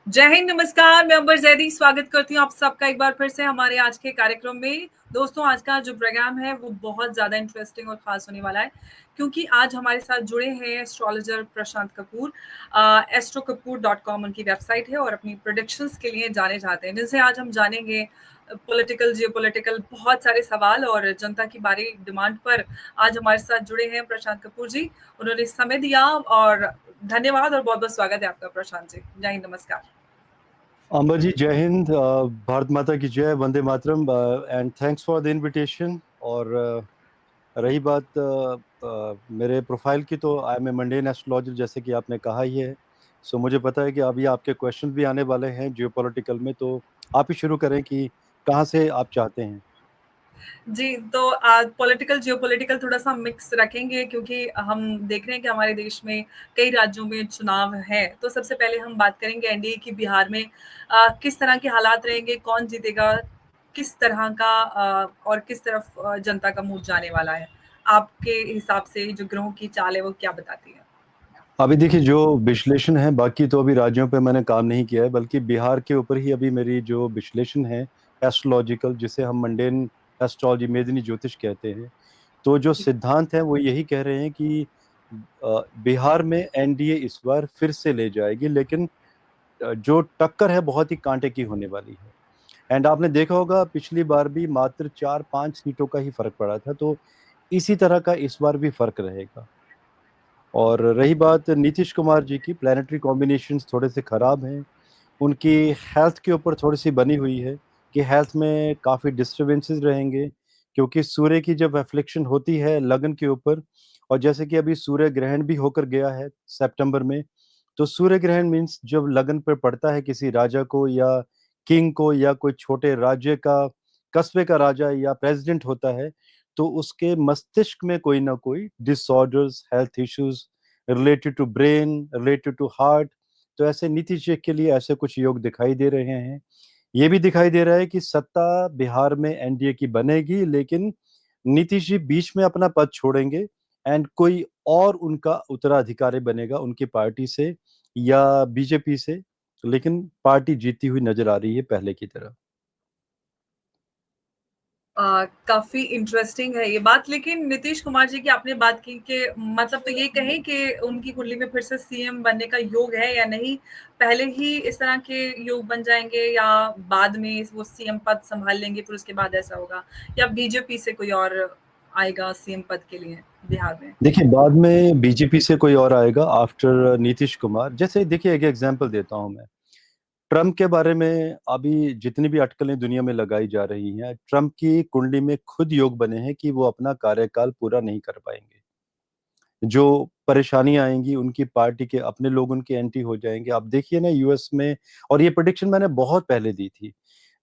जय हिंद, नमस्कार। मैं अंबर जैदी स्वागत करती हूँ आप सबका एक बार फिर से हमारे आज के कार्यक्रम में। दोस्तों, आज का जो प्रोग्राम है वो बहुत ज़्यादा इंटरेस्टिंग और ख़ास होने वाला है, क्योंकि आज हमारे साथ जुड़े हैं एस्ट्रोलॉजर प्रशांत कपूर। astrokapur.com उनकी वेबसाइट है और अपनी प्रेडिक्शंस के लिए जाने जाते हैं, जिनसे आज हम जानेंगे पॉलिटिकल, जियोपॉलिटिकल बहुत सारे सवाल और जनता की बारी डिमांड पर आज हमारे साथ जुड़े हैं प्रशांत कपूर जी। उन्होंने समय दिया और धन्यवाद और बहुत-बहुत स्वागत है आपका प्रशांत जी। जय हिंद, नमस्कार। अमर जी, जय हिंद। भारत माता की जय, Vande Mataram. And thanks for the invitation. और रही बात मेरे प्रोफाइल की, तो I am a mundane astrologer, जैसे कि आपने कहा ही है। सो मुझे पता है कि अभी आपके क्वेश्चन भी आने वाले हैं जियोपॉलिटिकल में, तो आप ही शुरू करें कि कहाँ से आप चाहते हैं। जी, तो पॉलिटिकल, जियोपॉलिटिकल थोड़ा-सा मिक्स रखेंगे, क्योंकि हम देख रहे हैं कि हमारे देश में कई राज्यों में चुनाव हैं। तो सबसे पहले हम बात करेंगे एनडीए की। बिहार में किस तरह के हालात रहेंगे, कौन जीतेगा, किस तरह का और किस तरफ जनता का मूड जाने वाला है? आपके हिसाब से जो ग्रहों की चाल है वो क्या बताती है? अभी देखिए, जो विश्लेषण है, बाकी तो अभी राज्यों पे मैंने काम नहीं किया है, बल्कि बिहार के ऊपर ही अभी मेरी जो विश्लेषण है एस्ट्रोलॉजिकल, जिसे हम मंडेन एस्ट्रोलॉजी, मेदिनी ज्योतिष कहते हैं। तो जो जी। सिद्धांत है वो यही कह रहे हैं कि बिहार में एनडीए इस बार फिर से ले जाएगी, लेकिन जो टक्कर है बहुत ही कांटे की होने वाली है। एंड आपने देखा होगा, पिछली बार भी मात्र 4-5 सीटों का ही फर्क पड़ा था, तो इसी तरह का इस बार भी फर्क रहेगा। और रही बात नीतीश कुमार जी की, प्लानिटरी कॉम्बिनेशंस थोड़े से खराब हैं। उनकी हेल्थ के ऊपर थोड़ी सी बनी हुई है कि हेल्थ में काफ़ी डिस्टरबेंसेस रहेंगे, क्योंकि सूर्य की जब एफ्लिक्शन होती है लगन के ऊपर, और जैसे कि अभी सूर्य ग्रहण भी होकर गया है सितंबर में, तो सूर्य ग्रहण मीन्स जब लगन पर पड़ता है किसी राजा को या किंग को, या कोई छोटे राज्य का, कस्बे का राजा या प्रेसिडेंट होता है, तो उसके मस्तिष्क में कोई ना कोई disorders, health issues related to brain, related to heart. तो ऐसे नीतीश जी के लिए ऐसे कुछ योग दिखाई दे रहे हैं। ये भी दिखाई दे रहा है कि सत्ता बिहार में एनडीए की बनेगी, लेकिन नीतीश जी बीच में अपना पद छोड़ेंगे एंड कोई और उनका उत्तराधिकारी बनेगा उनकी पार्टी से या बीजेपी से, लेकिन पार्टी जीती हुई नजर आ रही है पहले की तरह। काफ़ी इंटरेस्टिंग है ये बात, लेकिन नीतीश कुमार जी की आपने बात की कि मतलब तो ये कहें कि उनकी कुंडली में फिर से सीएम बनने का योग है या नहीं? पहले ही इस तरह के योग बन जाएँगे या बाद में वो सीएम पद सँभाल लेंगे फिर उसके बाद ऐसा होगा? या बीजेपी से कोई और आएगा सीएम पद के लिए बिहार में? देखिए, बाद में बीजेपी से कोई और आएगा आफ्टर नीतीश कुमार। जैसे देखिए, एक एग्जांपल देता हूं मैं। ट्रम्प के बारे में अभी जितनी भी अटकलें दुनिया में लगाई जा रही हैं, ट्रम्प की कुंडली में खुद योग बने हैं कि वो अपना कार्यकाल पूरा नहीं कर पाएंगे। जो परेशानियां आएंगी, उनकी पार्टी के अपने लोग उनके एंटी हो जाएंगे। आप देखिए ना यूएस में, और ये प्रेडिक्शन मैंने बहुत पहले दी थी,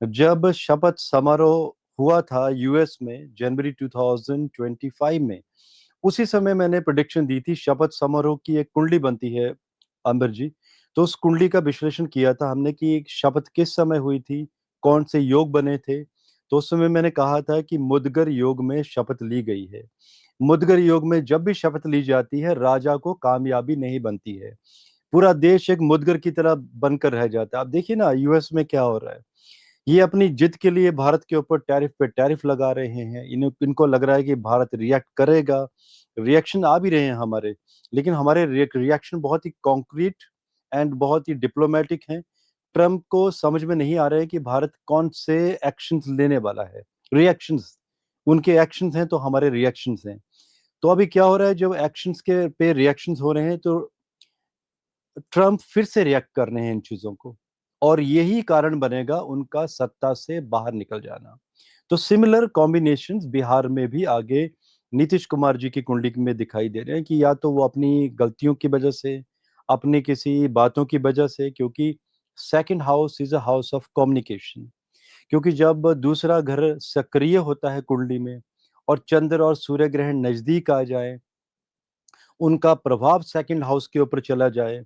जब शपथ समारोह हुआ था यूएस में जनवरी 2025 में। उसी समय मैंने प्रेडिक्शन दी थी। शपथ समारोह की एक कुंडली बनती है अंबर जी, तो उस कुंडली का विश्लेषण किया था हमने कि शपथ किस समय हुई थी, कौन से योग बने थे। तो उस समय मैंने कहा था कि मुदगर योग में शपथ ली गई है। मुदगर योग में जब भी शपथ ली जाती है, राजा को कामयाबी नहीं बनती है। पूरा देश एक मुदगर की तरह बनकर रह जाता है। आप देखिए ना यूएस में क्या हो रहा है। ये अपनी जिद के लिए भारत के ऊपर टैरिफ पे टैरिफ लगा रहे हैं। इनको लग रहा है कि भारत रिएक्ट करेगा। रिएक्शन आ भी रहे हैं हमारे, लेकिन हमारे रिएक्शन बहुत ही कॉन्क्रीट एंड बहुत ही डिप्लोमेटिक हैं। ट्रम्प को समझ में नहीं आ रहा है कि भारत कौन से एक्शंस लेने वाला है। रिएक्शंस, उनके एक्शंस हैं तो हमारे रिएक्शंस हैं। तो अभी क्या हो रहा है, जब एक्शंस के पे रिएक्शंस हो रहे हैं, तो ट्रम्प फिर से रिएक्ट कर रहे हैं इन चीजों को, और यही कारण बनेगा उनका सत्ता से बाहर निकल जाना। तो सिमिलर कॉम्बिनेशंस बिहार में भी आगे नीतीश कुमार जी की कुंडली में दिखाई दे रहे हैं कि या तो वो अपनी गलतियों की वजह से, अपनी किसी बातों की वजह से, क्योंकि second house is a house of communication. क्योंकि जब दूसरा घर सक्रिय होता है कुंडली में, और चंद्र और सूर्य ग्रहण नजदीक आ जाए, उनका प्रभाव सेकंड हाउस के ऊपर चला जाए,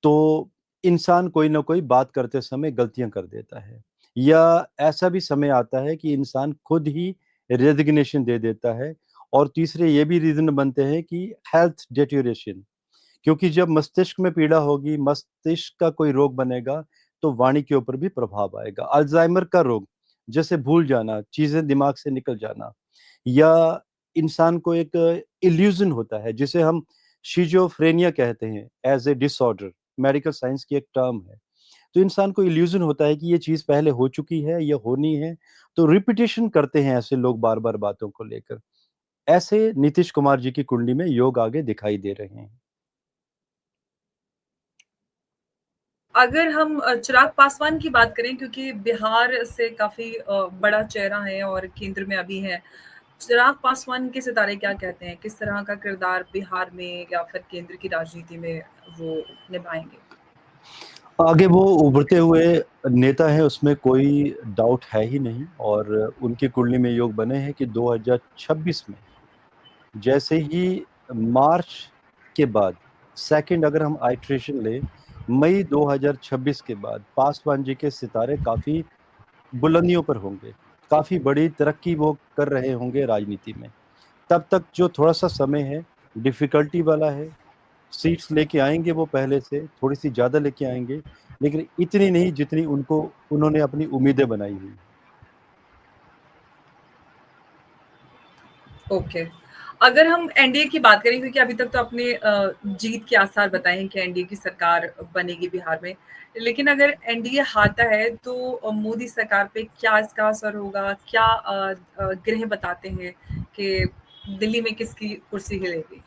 तो इंसान कोई ना कोई बात करते समय गलतियां कर देता है, या ऐसा भी समय आता है कि इंसान खुद ही रेजिग्नेशन दे देता है। और तीसरे ये भी रीजन बनते हैं कि हेल्थ डिटेरियोरेशन, क्योंकि जब मस्तिष्क में पीड़ा होगी, मस्तिष्क का कोई रोग बनेगा, तो वाणी के ऊपर भी प्रभाव आएगा। अल्जाइमर का रोग, जैसे भूल जाना, चीजें दिमाग से निकल जाना, या इंसान को एक इल्यूजन होता है जिसे हम शिजोफ्रेनिया कहते हैं, as a disorder, medical science की एक टर्म है। तो इंसान को इल्यूजन होता है कि ये चीज पहले हो चुकी है, ये होनी है, तो रिपीटेशन करते हैं ऐसे लोग बार बार बातों को लेकर। ऐसे नीतीश कुमार जी की कुंडली में योग आगे दिखाई दे रहे हैं। अगर हम चिराग पासवान की बात करें, क्योंकि बिहार से काफी बड़ा चेहरा है और केंद्र में अभी है, चिराग पासवान के सितारे क्या कहते हैं, किस तरह का किरदार बिहार में या फिर केंद्र की राजनीति में वो निभाएंगे? आगे वो उभरते हुए नेता हैं, उसमें कोई डाउट है ही नहीं। और उनकी कुंडली में योग बने हैं कि 2026 में, जैसे ही मार्च के बाद, सेकंड अगर हम आइट्रेशन ले, मई 2026 के बाद पासवान जी के सितारे काफी बुलंदियों पर होंगे, काफी बड़ी तरक्की वो कर रहे होंगे राजनीति में। तब तक जो थोड़ा सा समय है, डिफिकल्टी वाला है। सीट्स लेके आएंगे वो, पहले से थोड़ी सी ज्यादा लेके आएंगे, लेकिन इतनी नहीं जितनी उनको उन्होंने अपनी उम्मीदें बनाई हुई। ओके। अगर हम एनडीए की बात करें, क्योंकि अभी तक तो आपने जीत के आसार बताए हैं कि एनडीए की सरकार बनेगी बिहार में, लेकिन अगर एनडीए हारता है तो मोदी सरकार पे क्या इसका असर होगा? क्या ग्रह बताते हैं कि दिल्ली में किसकी कुर्सी हिलेगी?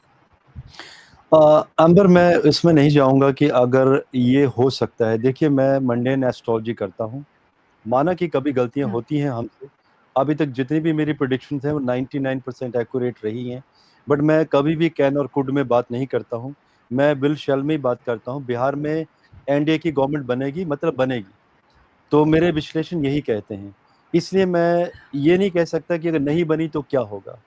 अंबर, मैं इसमें नहीं जाऊंगा कि अगर ये हो सकता है। देखिए, मैं मंडेन एस्ट्रोलॉजी करता हूँ, माना कि कभी गलतियां हम्म। होती हैं हमसे। अभी तक जितनी भी मेरी प्रिडिक्शंस हैं वो 99% एक्यूरेट रही हैं। बट मैं कभी भी कैन और कुड में बात नहीं करता हूँ, मैं बिल शल में ही बात करता हूँ। बिहार में एनडीए की गवर्नमेंट बनेगी, मतलब बनेगी। तो मेरे विश्लेषण यही कहते हैं। इसलिए मैं ये नहीं कह सकता कि अगर नहीं बनी तो क्या होगा।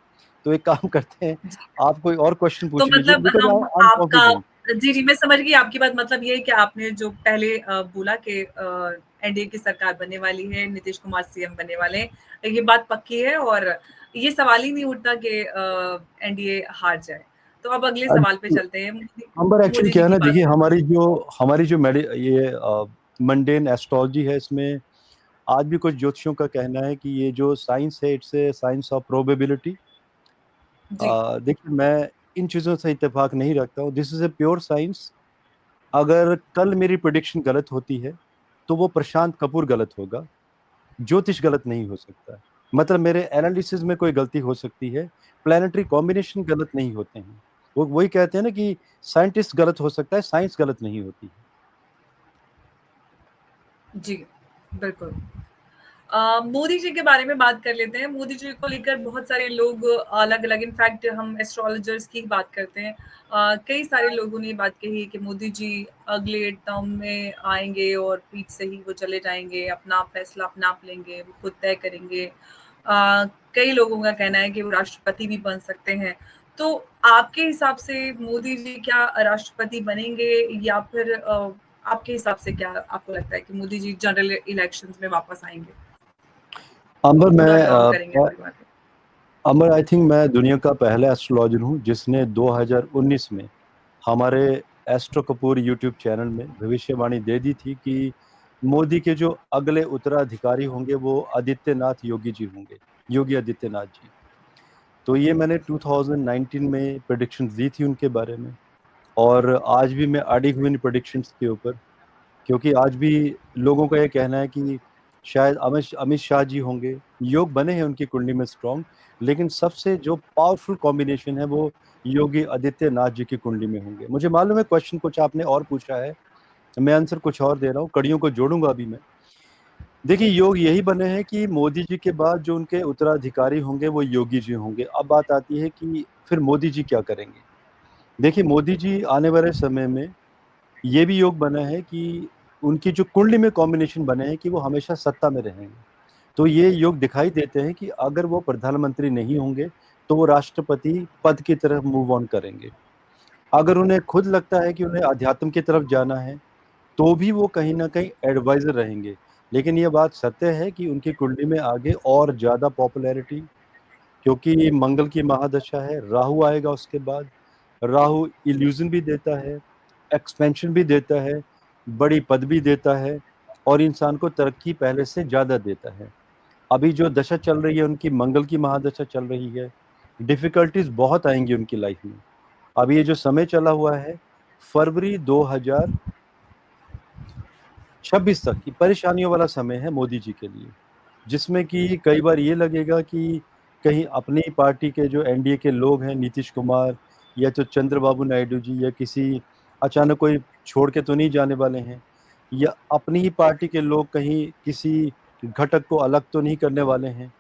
तो एक काम करते हैं, जी। आप कोई और क्वेश्चन तो पूछ लीजिए, मतलब बिकॉज हम आई एम आपका कॉन्फिडेंट। जी, जी, मैं समझ गई आपकी बात। मतलब ये है कि आपने जो पहले बोला कि एनडीए की सरकार बनने वाली है, नीतीश कुमार सीएम बनने वाले हैं, ये बात पक्की है और ये सवाल ही नहीं उठता कि एनडीए हार जाए। तो अब अगले सवाल पे चलते हैं, मोदी नंबर एक्चुअली मोदी जी क्या है की ना, बात देखिए करते हैं। हमारी जो ये मंडेन एस्ट्रोलॉजी है, इसमें आज भी कुछ ज्योतिषियों का कहना है कि ये जो साइंस है, it's a science of probability. जी। देखिए, मैं इन चीज़ों से इत्तेफाक नहीं रखता हूँ, this is a pure science. अगर कल मेरी प्रिडिक्शन गलत होती है, तो वो प्रशांत कपूर गलत होगा, ज्योतिष गलत नहीं हो सकता। मतलब मेरे एनालिसिस में कोई गलती हो सकती है, प्लानिटरी कॉम्बिनेशन गलत नहीं होते हैं। वो वही कहते हैं ना कि साइंटिस्ट गलत हो सकता है, साइंस गलत नहीं होती है। जी, बिल्कुल। मोदी जी के बारे में बात कर लेते हैं। मोदी जी को लेकर बहुत सारे लोग अलग-अलग, इनफैक्ट हम एस्ट्रोलॉजर्स की बात करते हैं। कई सारे लोगों ने ये बात कही कि मोदी जी अगले टर्म में आएँगे और पीठ से ही वो चले जाएँगे, अपना फैसला अपना आप लेंगे, वो खुद तय करेंगे। कई लोगों का कहना है कि वो राष्ट्रपति भी बन सकते हैं। तो आपके हिसाब से मोदी जी क्या राष्ट्रपति बनेंगे, या फिर आपके हिसाब से क्या आपको लगता है कि मोदी जी जनरल इलेक्शंस में वापस आएँगे और अंबर पूरा मैं काम करेंगे अपनी बात पे? अंबर, आई थिंक मैं दुनिया का पहला एस्ट्रोलॉजर हूँ जिसने 2019 में हमारे एस्ट्रो कपूर यूट्यूब चैनल में भविष्यवाणी दे दी थी कि मोदी के जो अगले उत्तराधिकारी होंगे वो आदित्यनाथ योगी जी होंगे, योगी आदित्यनाथ जी। तो ये मैंने 2019 में प्रेडिक्शंस दी थी उनके बारे में। और आज भी मैं अड़ी हुई इन प्रेडिक्शंस के ऊपर, क्योंकि आज भी लोगों का ये कहना है कि शायद अमित अमित शाह जी होंगे। योग बने हैं उनकी कुंडली में स्ट्रॉन्ग, लेकिन सबसे जो पावरफुल कॉम्बिनेशन है वो योगी आदित्यनाथ जी की कुंडली में होंगे। मुझे मालूम है क्वेश्चन कुछ आपने और पूछा है, मैं आंसर कुछ और दे रहा हूँ, कड़ियों को जोड़ूंगा अभी मैं। देखिए, योग यही बने हैं कि मोदी जी के बाद जो उनके उत्तराधिकारी होंगे वो योगी जी होंगे। अब बात आती है कि फिर मोदी जी क्या करेंगे। देखिए, मोदी जी आने वाले समय में ये भी योग बना है कि उनकी जो कुंडली में कॉम्बिनेशन बने हैं कि वो हमेशा सत्ता में रहेंगे। तो ये योग दिखाई देते हैं कि अगर वो प्रधानमंत्री नहीं होंगे, तो वो राष्ट्रपति पद की तरफ मूव ऑन करेंगे। अगर उन्हें खुद लगता है कि उन्हें अध्यात्म की तरफ जाना है, तो भी वो कहीं न कहीं एडवाइज़र रहेंगे। लेकिन ये बात सत्य है कि उनकी कुंडली में आगे और ज़्यादा पॉपुलैरिटी, क्योंकि मंगल की महादशा है, राहु आएगा उसके बाद। राहु इल्यूजन भी देता है, एक्सपेंशन भी देता है, बड़ी पदवी देता है और इंसान को तरक्की पहले से ज्यादा देता है। अभी जो दशा चल रही है उनकी, मंगल की महादशा चल रही है, डिफिकल्टीज बहुत आएंगी उनकी लाइफ में। अभी ये जो समय चला हुआ है, फरवरी 2026 तक की परेशानियों वाला समय है मोदी जी के लिए, जिसमें कि कई बार ये लगेगा कि कहीं अपनी पार्टी के जो एनडीए के लोग हैं, नीतीश कुमार या तो चंद्रबाबू नायडू जी, या किसी अचानक कोई छोड़ के तो नहीं जाने वाले हैं, या अपनी ही पार्टी के लोग कहीं किसी घटक को अलग तो नहीं करने वाले हैं,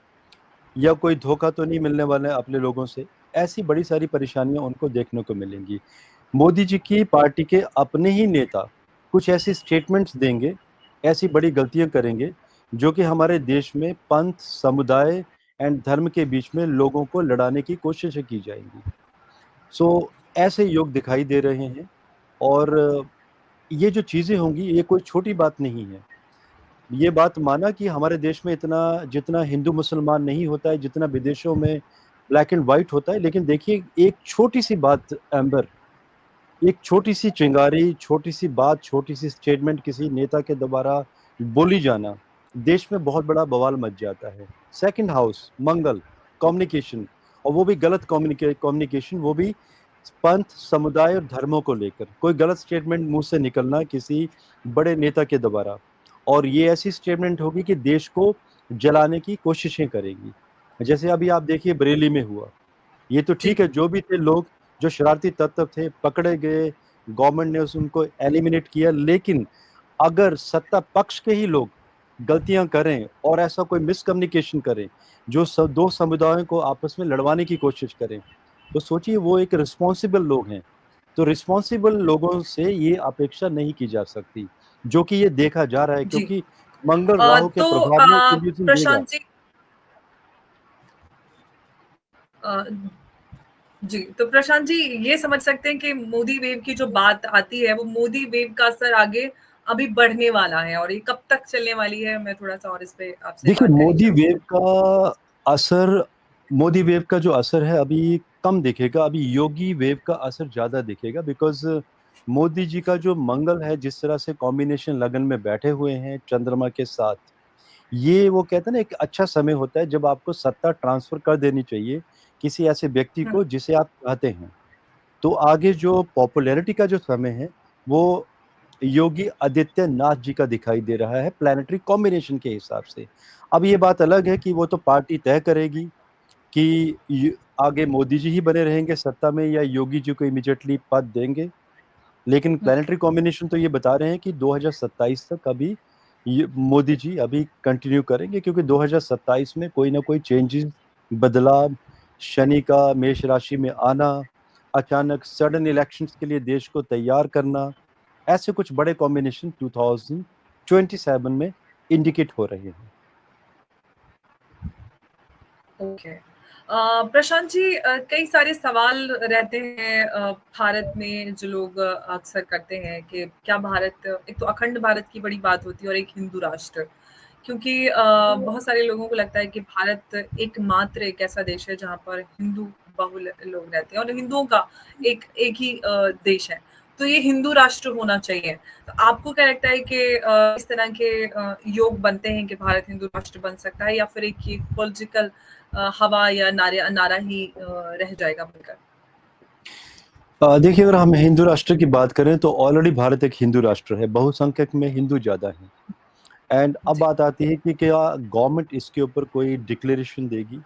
या कोई धोखा तो नहीं मिलने वाला है अपने लोगों से। ऐसी बड़ी सारी परेशानियां उनको देखने को मिलेंगी। मोदी जी की पार्टी के अपने ही नेता कुछ ऐसी स्टेटमेंट्स देंगे, ऐसी बड़ी गलतियां करेंगे जो कि हमारे देश में पंथ, समुदाय एंड धर्म के बीच में लोगों को लड़ाने की कोशिशें की जाएंगी। सो ऐसे योग दिखाई दे रहे हैं। और ये जो चीजें होंगी, ये कोई छोटी बात नहीं है। ये बात माना कि हमारे देश में इतना जितना हिंदू मुसलमान नहीं होता है, जितना विदेशों में ब्लैक एंड व्हाइट होता है, लेकिन देखिए एक छोटी सी बात एम्बर, एक छोटी सी चिंगारी, छोटी सी बात, छोटी सी स्टेटमेंट किसी नेता के द्वारा बोली जाना, देश में बहुत बड़ा बवाल मच जाता है। सेकंड हाउस मंगल, कम्युनिकेशन, और वो भी गलत कम्युनिकेशन, वो भी पंथ, समुदाय और धर्मों को लेकर कोई गलत स्टेटमेंट मुंह से निकलना किसी बड़े नेता के द्वारा, और ये ऐसी स्टेटमेंट होगी कि देश को जलाने की कोशिशें करेगी। जैसे अभी आप देखिए बरेली में हुआ, ये तो जी ठीक है, जो भी थे लोग, जो शरारती तत्व थे पकड़े गए, गवर्नमेंट ने उनको एलिमिनेट किया, लेकिन अगर सत्ता पक्ष के ही लोग गलतियां करें और ऐसा कोई मिसकम्युनिकेशन करें जो दो समुदायों को आपस में लड़वाने की कोशिश करें, तो सोचिए वो एक रिस्पॉन्सिबल लोग हैं। तो रिस्पॉन्सिबल लोगों से ये अपेक्षा नहीं की जा सकती, जो कि ये देखा जा रहा है, जी। क्योंकि मंगल राहु के तो प्रभाव में इल्यूजन देगा। प्रशांत जी, अ, जी, तो प्रशांत जी, ये समझ सकते हैं कि मोदी वेव की जो बात आती है, वो मोदी वेव का असर आगे अभी बढ़ने वाला है, और ये कब तक चलने वाली है, मैं थोड़ा-सा और इस पे आपसे देखिए जानकारी मोदी चाहूँगी। वेव का असर, मोदी वेव का जो असर है अभी कम दिखेगा, अभी योगी वेव का असर ज्यादा दिखेगा, बिकॉज मोदी जी का जो मंगल है, जिस तरह से कॉम्बिनेशन लगन में बैठे हुए हैं चंद्रमा के साथ, ये वो कहते हैं ना, एक अच्छा समय होता है जब आपको सत्ता ट्रांसफर कर देनी चाहिए किसी ऐसे व्यक्ति हुँ, को जिसे आप चाहते हैं। तो आगे जो पॉपुलैरिटी का जो समय है, वो योगी आदित्यनाथ जी का दिखाई दे रहा है प्लैनेटरी कॉम्बिनेशन के हिसाब से। अब ये बात अलग है कि वो तो पार्टी तय करेगी कि आगे मोदी जी ही बने रहेंगे सत्ता में या योगी जी को इमीडिएटली पद देंगे, लेकिन हुँ, प्लैनेटरी कॉम्बिनेशन तो ये बता रहे हैं कि 2027 तक अभी ये मोदी जी अभी कंटिन्यू करेंगे, क्योंकि 2027 में कोई ना कोई चेंजेस, बदलाव, शनि का मेष राशि में आना, अचानक सडन इलेक्शंस के लिए देश को तैयार करना, ऐसे कुछ बड़े कॉम्बिनेशन 2027 में इंडिकेट हो रहे हैं। ओके। प्रशांत जी, कई सारे सवाल रहते हैं भारत में, जो लोग अक्सर करते हैं कि क्या भारत, एक तो अखंड भारत की बड़ी बात होती है और एक हिंदू राष्ट्र, क्योंकि बहुत सारे लोगों को लगता है कि भारत एकमात्र एक ऐसा देश है जहाँ पर हिंदू बहुल लोग रहते हैं और हिंदुओं का एक एक ही देश है। तो ये हिंदू राष्ट्र होना चाहिए। तो आपको क्या लगता है कि इस तरह के योग बनते हैं कि भारत हिंदू राष्ट्र बन सकता है, या फिर एक ये पॉलिटिकल हवा या नारा नारा ही रह जाएगा बनकर? देखिए अगर हम हिंदू राष्ट्र की बात करें तो ऑलरेडी भारत एक हिंदू राष्ट्र है, बहुसंख्यक में हिंदू ज्यादा है। एंड अब जी। बात आती है कि क्या गवर्नमेंट इसके ऊपर कोई डिक्लेरेशन देगी,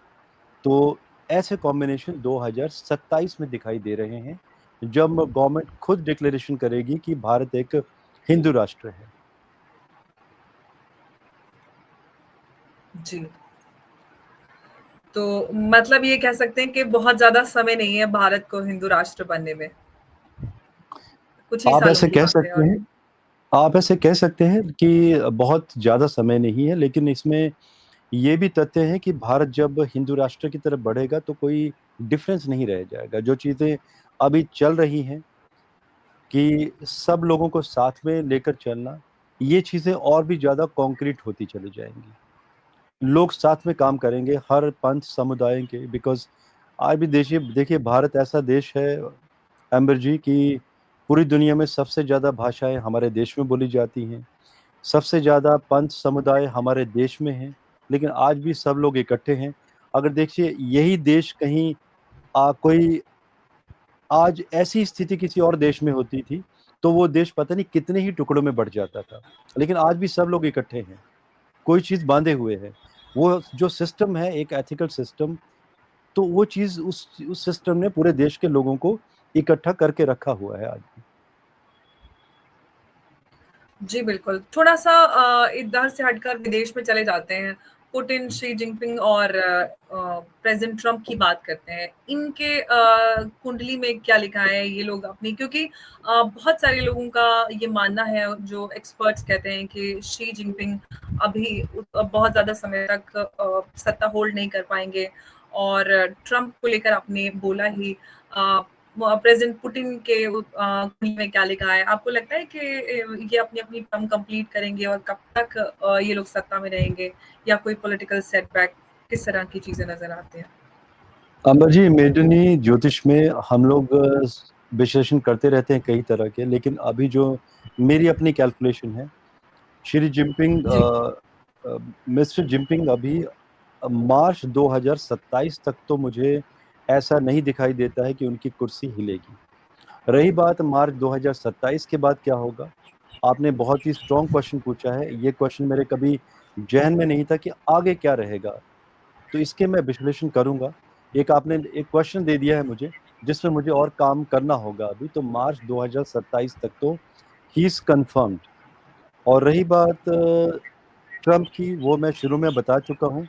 तो ऐसे कॉम्बिनेशन 2027 में दिखाई दे रहे हैं, जब गवर्नमेंट खुद डिक्लेरेशन करेगी कि भारत एक हिंदू राष्ट्र है। जी। तो मतलब ये कह सकते हैं कि बहुत ज्यादा समय नहीं है भारत को हिंदू राष्ट्र बनने में, कुछ ही आप सालों ऐसे की कह बात है। सकते और हैं, आप ऐसे कह सकते हैं कि बहुत ज्यादा समय नहीं है, लेकिन इसमें ये भी तथ्य है कि भारत जब हिंदू राष्ट्र की तरफ बढ़ेगा तो कोई डिफरेंस नहीं रह जाएगा। जो चीजें अभी चल रही हैं कि सब लोगों को साथ में लेकर चलना, ये चीजें और भी ज्यादा कॉन्क्रीट होती चली जाएंगी। लोग साथ में काम करेंगे हर पंथ समुदाय के, बिकॉज आज भी देखिए देखिए भारत ऐसा देश है एम्बर जी, कि पूरी दुनिया में सबसे ज़्यादा भाषाएं हमारे देश में बोली जाती हैं, सबसे ज़्यादा पंथ समुदाय हमारे देश में हैं, लेकिन आज भी सब लोग इकट्ठे हैं। अगर देखिए यही देश कहीं कोई आज ऐसी स्थिति किसी और देश में होती थी, तो वो देश पता नहीं कितने ही टुकड़ों में बढ़ जाता था। लेकिन आज भी सब लोग इकट्ठे हैं, कोई चीज़ बांधे हुए है। वो जो सिस्टम है एक एथिकल सिस्टम, तो वो चीज़ उस सिस्टम ने पूरे देश के लोगों को इकट्ठा करके रखा हुआ है आज भी। जी, बिल्कुल। थोड़ा-सा इधर से हटकर विदेश में चले जाते हैं। पुतिन, शी जिनपिंग और प्रेज़िडेंट ट्रम्प की बात करते हैं। इनके कुंडली में क्या लिखा है ये लोग अपनी, क्योंकि बहुत सारे लोगों का ये मानना है, जो एक्सपर्ट्स कहते हैं कि शी जिनपिंग अभी बहुत ज़्यादा समय तक सत्ता होल्ड नहीं कर पाएँगे, और ट्रम्प को लेकर आपने बोला ही। अ, प्रेज़िडेंट पुतिन के कुंडली में क्या लिखा है? आपको लगता है कि ये अपनी-अपनी टर्म कंप्लीट करेंगे और कब तक ये लोग सत्ता में रहेंगे, या कोई पॉलिटिकल सेटबैक, किस तरह की चीज़ें नज़र आती हैं? अमर जी, मेडनी ज्योतिष में हम लोग विश्लेषण करते रहते हैं कई तरह के, लेकिन अभी जो मेरी अपनी कैलकुलेशन है, श्री जिनपिंग जी। मिस्टर जिनपिंग अभी मार्च 2027 तक तो मुझे ऐसा नहीं दिखाई देता है कि उनकी कुर्सी हिलेगी। रही बात मार्च 2027 के बाद क्या होगा, आपने बहुत ही स्ट्रॉन्ग क्वेश्चन पूछा है। ये क्वेश्चन मेरे कभी जहन में नहीं था कि आगे क्या रहेगा, तो इसके मैं विश्लेषण करूंगा। एक आपने एक क्वेश्चन दे दिया है मुझे, जिसमें मुझे और काम करना होगा अभी। तो मार्च 2027 तक तो ही इज कंफर्म्ड। और रही बात ट्रम्प की, वो मैं शुरू में बता चुका हूँ।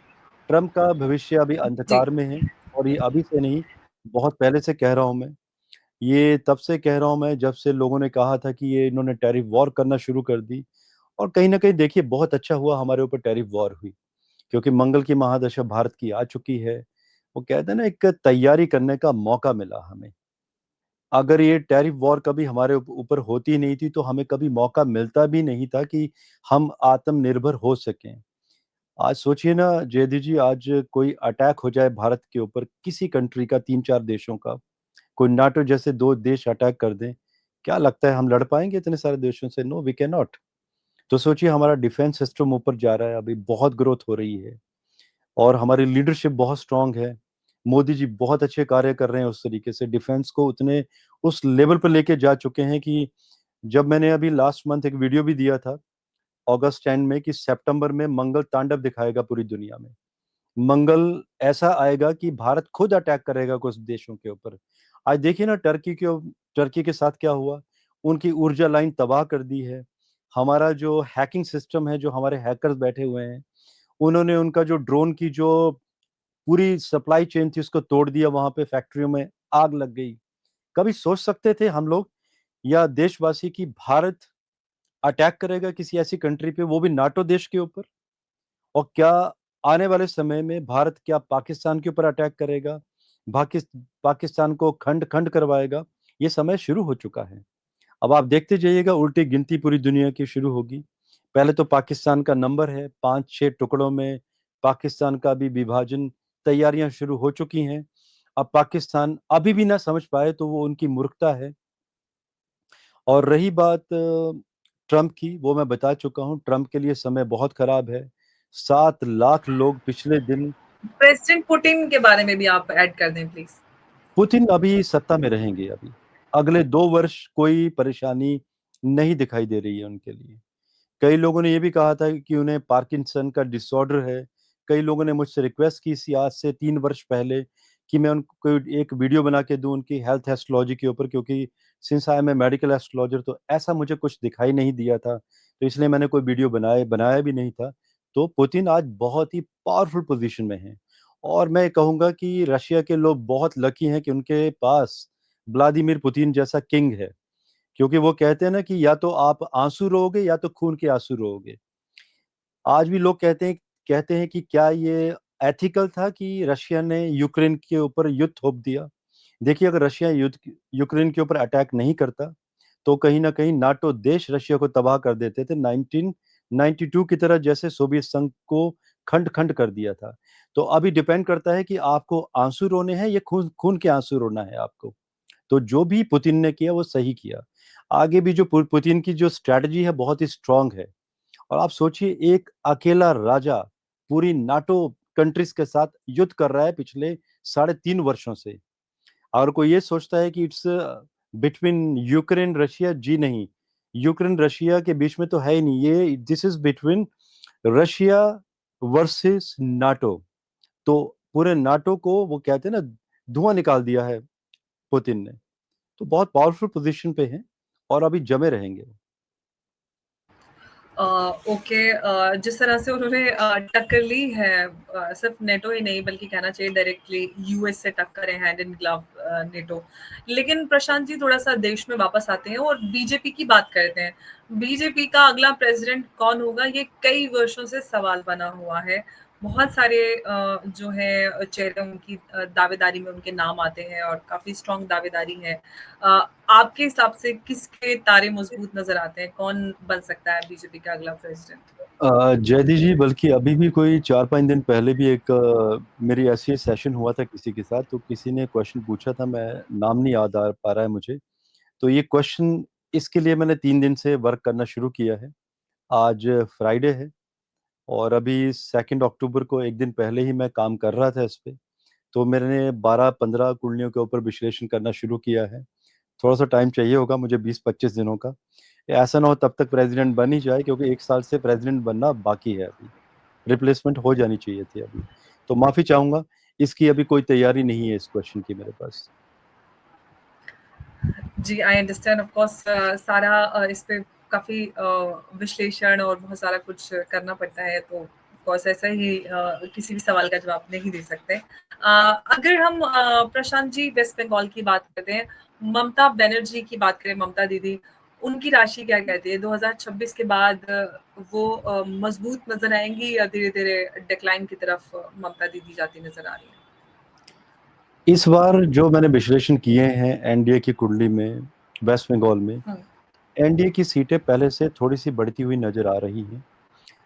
ट्रम्प का भविष्य अभी जी। अंधकार में है, और ये अभी से नहीं, बहुत पहले से कह रहा हूँ मैं। ये तब से कह रहा हूँ मैं जब से लोगों ने कहा था कि ये इन्होंने टैरिफ वॉर करना शुरू कर दी। और कहीं ना कहीं देखिए बहुत अच्छा हुआ हमारे ऊपर टैरिफ वॉर हुई, क्योंकि मंगल की महादशा भारत की आ चुकी है। वो कहते हैं ना, एक तैयारी करने का मौका मिला हमें। अगर ये टैरिफ वॉर कभी हमारे ऊपर होती नहीं थी, तो हमें कभी मौका मिलता भी नहीं था कि हम आत्मनिर्भर हो सकें। आज सोचिए ना जयदीप जी, आज कोई अटैक हो जाए भारत के ऊपर, किसी कंट्री का, 3-4 देशों का, कोई नाटो जैसे 2 देश अटैक कर दें, क्या लगता है हम लड़ पाएंगे इतने सारे देशों से? No, we can not. तो सोचिए हमारा डिफेंस सिस्टम ऊपर जा रहा है, अभी बहुत ग्रोथ हो रही है, और हमारी लीडरशिप बहुत स्ट्रांग है। मोदी जी बहुत अच्छे कार्य कर रहे हैं, उस तरीके से डिफेंस को उतने उस लेवल पर लेके जा चुके हैं कि जब मैंने अभी लास्ट मंथ एक वीडियो भी दिया था अगस्त एंड में, कि सितंबर में मंगल तांडव दिखाएगा पूरी दुनिया में। मंगल ऐसा आएगा कि भारत खुद अटैक करेगा कुछ देशों के ऊपर। आज देखिए ना, टर्की के साथ क्या हुआ। उनकी ऊर्जा लाइन तबाह कर दी है। हमारा जो हैकिंग सिस्टम है, जो हमारे हैकर्स बैठे हुए हैं, उन्होंने उनका जो ड्रोन की जो पूरी सप्लाई चेन थी उसको तोड़ दिया, वहां पे फैक्ट्रियों में आग लग गई। कभी सोच सकते थे हम लोग या देशवासी की भारत अटैक करेगा किसी ऐसी कंट्री पे, वो भी नाटो देश के ऊपर? और क्या आने वाले समय में भारत क्या पाकिस्तान के ऊपर अटैक करेगा, पाकिस्तान को खंड खंड करवाएगा? ये समय शुरू हो चुका है। अब आप देखते जाइएगा, उल्टी गिनती पूरी दुनिया की शुरू होगी। पहले तो पाकिस्तान का नंबर है 5-6 टुकड़ों में, पाकिस्तान का भी विभाजन, तैयारियां शुरू हो चुकी हैं। अब पाकिस्तान अभी भी ना समझ पाए तो वो उनकी मूर्खता है। और रही बात ट्रंप की, वो मैं बता चुका हूँ, ट्रंप के लिए समय बहुत खराब है। 7 लाख लोग पिछले दिन। प्रेज़िडेंट पुतिन के बारे में भी आप ऐड कर दें प्लीज़। पुतिन अभी सत्ता में रहेंगे अभी, अगले 2 वर्ष कोई परेशानी नहीं दिखाई दे रही है उनके लिए। कई लोगों ने ये भी कहा था कि उन्हें पार्किंसन का डिसऑर्डर है। कई लोगों ने मुझसे रिक्वेस्ट की थी आज से 3 वर्ष पहले कि मैं उनको एक वीडियो बना के दूं उनकी हेल्थ एस्ट्रोलॉजी के ऊपर, क्योंकि since I am a medical astrologer, तो ऐसा मुझे कुछ दिखाई नहीं दिया था, तो इसलिए मैंने कोई वीडियो बनाया भी नहीं था। तो पुतिन आज बहुत ही पावरफुल पोजीशन में है, और मैं कहूंगा कि रशिया के लोग बहुत लकी हैं कि उनके पास व्लादिमीर पुतिन जैसा किंग है। क्योंकि वो कहते हैं ना कि या तो आप आंसू रोओगे या तो खून के आंसू रोओगे। आज भी लोग कहते हैं कि क्या ये एथिकल था कि रशिया ने यूक्रेन के ऊपर युद्ध थोप दिया। देखिए, अगर रशिया युद्ध यूक्रेन के ऊपर अटैक नहीं करता, तो कहीं ना कहीं नाटो देश रशिया को तबाह कर देते थे, 1992 की तरह, जैसे सोवियत संघ को खंड खंड कर दिया था। तो अभी डिपेंड करता है कि आपको आंसू रोने हैं या खून खून के आंसू रोना है आपको। तो जो भी पुतिन ने किया वो सही किया। आगे भी जो पुतिन की जो स्ट्रैटेजी है बहुत ही स्ट्रांग है। और आप सोचिए, एक अकेला राजा पूरी नाटो कंट्रीज के साथ युद्ध कर रहा है पिछले 3.5 वर्षों से। और कोई ये सोचता है कि इट्स बिटवीन यूक्रेन रशिया, जी नहीं, यूक्रेन रशिया के बीच में तो है ही नहीं, ये this is between Russia versus NATO. तो पूरे नाटो को वो कहते हैं ना, धुआं निकाल दिया है पुतिन ने। तो बहुत पावरफुल पोजीशन पे हैं और अभी जमे रहेंगे। ओके, जिस तरह से उन्होंने टक्कर ली है, सिर्फ नेटो ही नहीं बल्कि कहना चाहिए डायरेक्टली यूएस से टक्कर है, हैंड इन ग्लव नेटो। लेकिन प्रशांत जी थोड़ा सा देश में वापस आते हैं और बीजेपी की बात करते हैं। बीजेपी का अगला प्रेसिडेंट कौन होगा, ये कई वर्षों से सवाल बना हुआ है। बहुत सारे जो है चेहरे उनकी दावेदारी में उनके नाम आते हैं और काफी स्ट्रांग दावेदारी है। आपके हिसाब से किसके तारे मजबूत नजर आते हैं, कौन बन सकता है बीजेपी का अगला प्रेसिडेंट? जयदी जी, बल्कि अभी भी कोई 4-5 दिन पहले भी एक मेरी ऐसी सेशन हुआ था किसी के साथ, तो किसी ने क्वेश्चन पूछा था, मैं नाम नहीं याद आ पा रहा है मुझे। तो ये क्वेश्चन, इसके लिए मैंने 3 दिन से वर्क करना शुरू किया है। आज फ्राइडे है और अभी 2 अक्टूबर को, एक दिन पहले ही मैं काम कर रहा था इस पे। तो मैंने 12-15 कुंडलियों के ऊपर विश्लेषण करना शुरू किया है। थोड़ा सा टाइम चाहिए होगा मुझे, 20-25 दिनों का। ऐसा ना हो तब तक प्रेसिडेंट बन ही जाए, क्योंकि 1 साल से प्रेसिडेंट बनना बाकी है अभी। रिप्लेसमेंट हो जानी चाहिए थी अभी। तो माफी चाहूंगा, इसकी अभी कोई तैयारी नहीं है इस क्वेश्चन की मेरे पास। जी, आई अंडरस्टैंड ऑफ कोर्स। सारा इस पे काफ़ी विश्लेषण और बहुत सारा कुछ करना पड़ता है, तो ऑफ कोर्स ऐसा ही किसी भी सवाल का जवाब नहीं दे सकते। अगर हम प्रशांत जी वेस्ट बंगाल की बात करते हैं, ममता बनर्जी की बात करें, ममता दीदी, उनकी राशि क्या कहती है? 2026 के बाद वो मजबूत नज़र आएँगी या धीरे-धीरे डिक्लाइन की तरफ ममता दीदी जाती नज़र आ रही हैं? इस बार जो मैंने विश्लेषण किए हैं एनडीए की कुंडली में, वेस्ट बंगाल में, हुँ। एनडीए की सीटें पहले से थोड़ी सी बढ़ती हुई नजर आ रही हैं।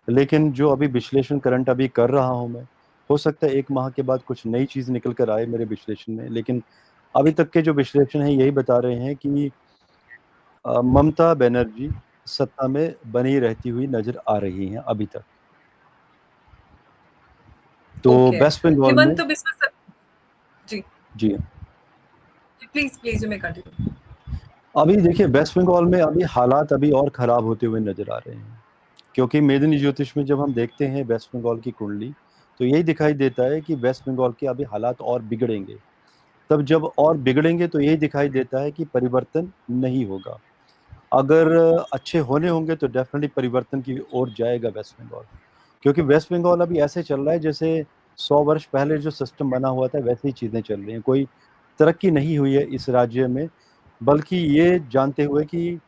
लेकिन जो अभी विश्लेषण करंट अभी कर रहा हूं मैं, हो सकता है 1 माह के बाद कुछ नई चीज निकल कर आए मेरे विश्लेषण में। लेकिन अभी तक के जो विश्लेषण है यही बता रहे हैं कि ममता बनर्जी सत्ता में बनी रहती हुई नजर आ रही हैं अभी तक। तो ओके। वेस्ट बंगाल में, हेमंत बिस्वा सर। जी, जी, please, please you may continue. अभी देखिए वेस्ट बंगाल में अभी हालात अभी और खराब होते हुए नजर आ रहे हैं। क्योंकि मेदिनी ज्योतिष में जब हम देखते हैं वेस्ट बंगाल की कुंडली, तो यही दिखाई देता है कि वेस्ट बंगाल के अभी हालात और बिगड़ेंगे। तब जब और बिगड़ेंगे तो यही दिखाई देता है कि परिवर्तन नहीं होगा। अगर अच्छे होने होंगे तो डेफिनेटली परिवर्तन की ओर जाएगा वेस्ट बंगाल। क्योंकि वेस्ट बंगाल अभी ऐसे चल रहा है जैसे 100 वर्ष पहले जो सिस्टम बना हुआ था वैसे ही चीजें चल रही हैं। कोई तरक्की नहीं हुई है इस राज्य में। बल्कि ये जानते हुए कि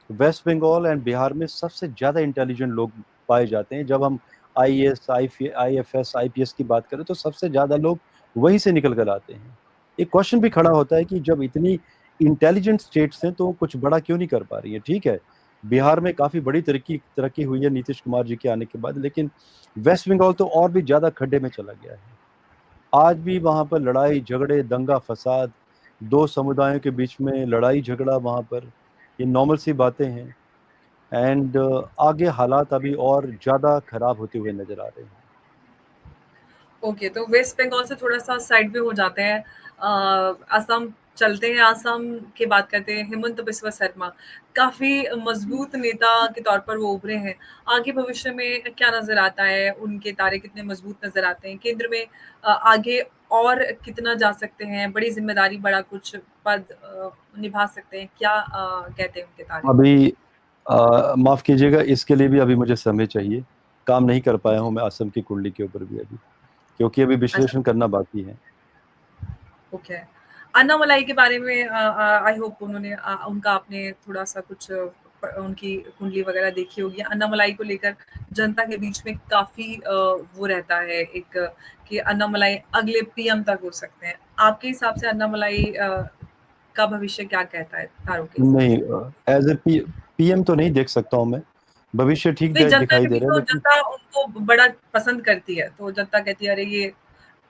वेस्ट बंगाल एंड बिहार में सबसे ज्यादा इंटेलिजेंट लोग पाए जाते हैं। जब हम आईएएस, आईएफएस, आईपीएस की बात करें तो सबसे ज्यादा लोग वहीं से निकल कर आते हैं। एक क्वेश्चन भी खड़ा होता है कि जब इतनी इंटेलिजेंट स्टेट्स हैं तो कुछ बड़ा क्यों नहीं कर पा रही है। ठीक है, बिहार में काफी बड़ी तरक्की तरक्की हुई है नीतीश कुमार जी के आने के बाद, लेकिन वेस्ट बंगाल तो और भी ज्यादा खड्डे में चला गया है। आज भी वहां पर लड़ाई झगड़े, दंगा फसाद, दो समुदायों के बीच में लड़ाई झगड़ा वहां पर, ये नॉर्मल सी बातें हैं। एंड आगे हालात अभी और ज्यादा खराब होते हुए नजर आ रहे हैं। ओके, तो वेस्ट बंगाल से थोड़ा-सा साइड में हो जाते हैं। असम चलते हैं, असम की बात करते हैं। हेमंत बिस्वा शर्मा काफ़ी मज़बूत नेता के तौर पर वो उभरे हैं। आगे भविष्य में क्या नज़र आता है? उनके तारे कितने मज़बूत नज़र आते हैं? केंद्र में आगे और कितना जा सकते हैं? बड़ी ज़िम्मेदारी, बड़ा कुछ पद निभा सकते हैं? क्या कहते हैं उनके तारे? अभी माफ कीजिएगा, इसके लिए भी अभी मुझे समय चाहिए। काम नहीं कर पाया हूँ मैं असम की कुंडली के ऊपर भी अभी, क्योंकि अभी अच्छा। विश्लेषण करना बाकी है। ओके। अन्नामलाई के बारे में आई होप उन्होंने उनका आपने थोड़ा-सा कुछ उनकी कुंडली वगैरह देखी होगी। अन्नामलाई को लेकर जनता के बीच में काफ़ी वो रहता है एक कि अन्नामलाई अगले पीएम तक हो सकते हैं। आपके हिसाब से अन्नामलाई का भविष्य क्या कहता है तारों के हिसाब नहीं, से? एज ए पीएम तो नहीं देख सकता हूँ मैं। भविष्य ठीक नहीं, जनता दिखाई के दे बीच रहा है, तो लेकिन जनता उनको बड़ा पसंद करती है, तो जनता कहती है अरे ये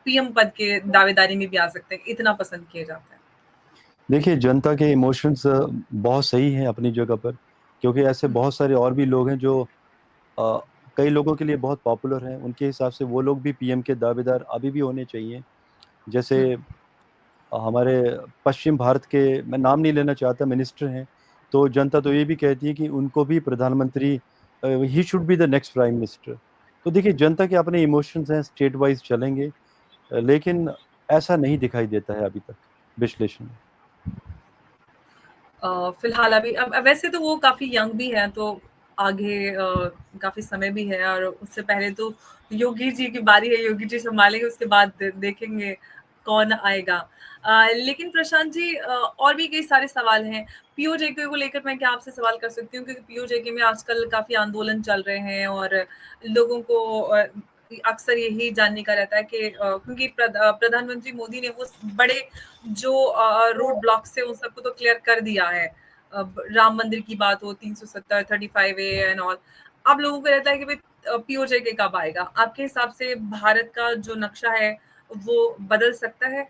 पीएम पद के दावेदारी में भी आ सकते हैं, इतना पसंद किए जाते हैं। देखिए, जनता के इमोशंस बहुत सही हैं अपनी जगह पर, क्योंकि ऐसे हुँ, बहुत सारे और भी लोग हैं जो अ, कई लोगों के लिए बहुत पॉपुलर हैं। उनके हिसाब से वो लोग भी पीएम के दावेदार अभी भी होने चाहिए। जैसे हुँ, हमारे पश्चिम भारत के, मैं नाम नहीं लेना चाहता, मिनिस्टर हैं, तो जनता तो ये भी कहती है कि उनको भी प्रधानमंत्री, he should be the next prime minister. तो देखिए, जनता के अपने इमोशंस हैं, स्टेट वाइज चलेंगे, लेकिन ऐसा नहीं दिखाई देता है अभी तक विश्लेषण में। फिलहाल अभी अब वैसे तो वो काफ़ी यंग भी हैं, तो आगे काफ़ी समय भी है और उससे पहले तो योगी जी की बारी है, योगी जी सँभालेंगे, उसके बाद देखेंगे कौन आएगा। लेकिन प्रशांत जी और भी कई सारे सवाल हैं। पीओजेके को लेकर मैं क्या आपसे सवाल कर सकती हूँ? क्योंकि पीओजेके में आजकल काफ़ी आंदोलन चल रहे हैं और लोगों को अक्सर यही जानने का रहता है कि क्योंकि प्रधानमंत्री मोदी ने वो बड़े जो रोड ब्लॉक्स थे उन सबको तो क्लियर कर दिया है। अब राम मंदिर की बात हो 370 35 ए एंड ऑल। अब लोगों को रहता है कि भाई पीओजेके कब आएगा? आपके हिसाब से भारत का जो नक्शा है वो बदल सकता है?